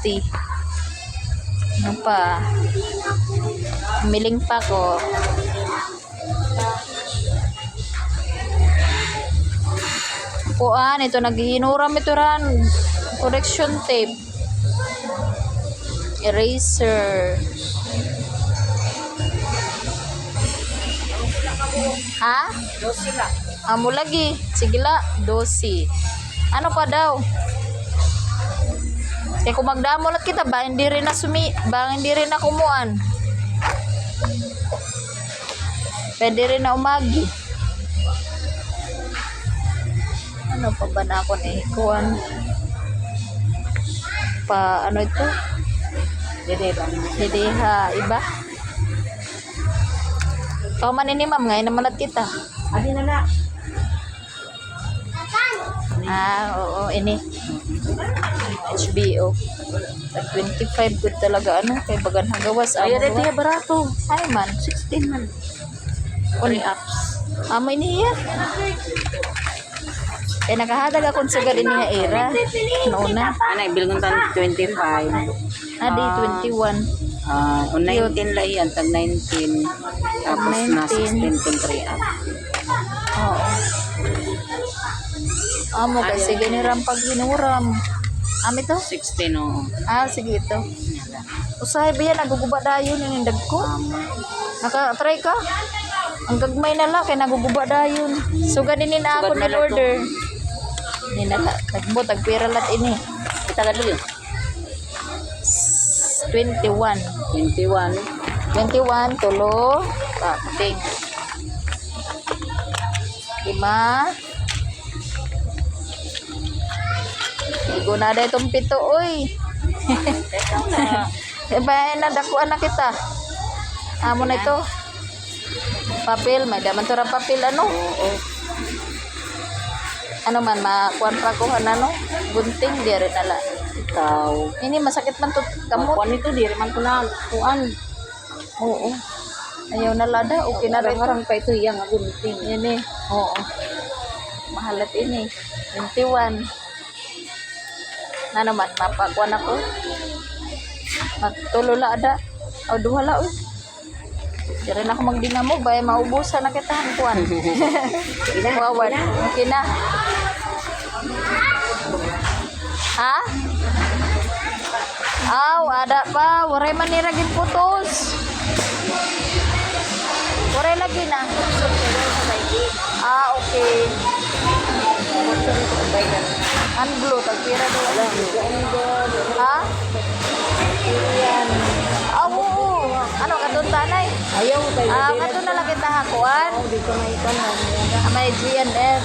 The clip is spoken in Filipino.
50. Ano pa? Miling pa ko. Kuan, ito naghihinuram ito ran. Correction tape. Eraser. Ha? 12 lang. Amo lagi. Sige la, 12. Ano pa daw? Kaya kung magdamulat kita, ba hindi rin na kumuan. Pwede rin na umagi. Ano pa ba na ako na ikuan? Ano ito? Dedeha. Iba? Ikaw man ini ma'am, ngayon namalat kita. Adi na na. Oo, ini. HBO. At 25 good talaga ano, kay bagan hagawas. Ay, ito yung barato. Ay man, 16 man. Only apps. Amo ini ya. Eh nakahadag akong sugar ini nga era. Noona. Ano, bilngon tan 25. Adi 21. On 19 lang yan, tag 19. Tapos na 16 kung 3 up. Oo. Amo kasi giniram pag hinuram. Ami to? 16 o. Sige ito. Usahay ba yan, naguguba dayon yung indag ko. Naka-try ka? Ang gagmay na lang, kaya naguguba dayon. So ganinin na ako Sugad na order. Ninala, nagbo, tagpira lat ini. Kita ka dito. 21. 21. 21, tulo. Ting. 5. Igo na da itong 7, oy. Diba, nadakuan na kita. Amo na ito. Papel, may daman to ra papel, ano? Oo. Ano man, makuan pa ko, ano? Gunting, di rin nala. Ikaw. Ini, masakit man to kamot. Kuan ito, di man ko na. Kuan. Oo. Ayaw na lada, okay na rin. Harang pa ito, yang agunting. Yan eh. Oo. Mahalat ini. 21. Na naman, mapakuan ako. Magtulula ada. O, duhala, uy. Di rin ako magdinamog, baya maubusan na kita ang kuan. Wawan. Okay na. Ha? Ada pa. Waray man niragin putos. Waray lagi na. Okay. Blue, tagpira doon. Ha? Oo. Ano, katuntanay? Ayaw tayo. Kato na lang kita hakuan. Dito na ito na. May GNF.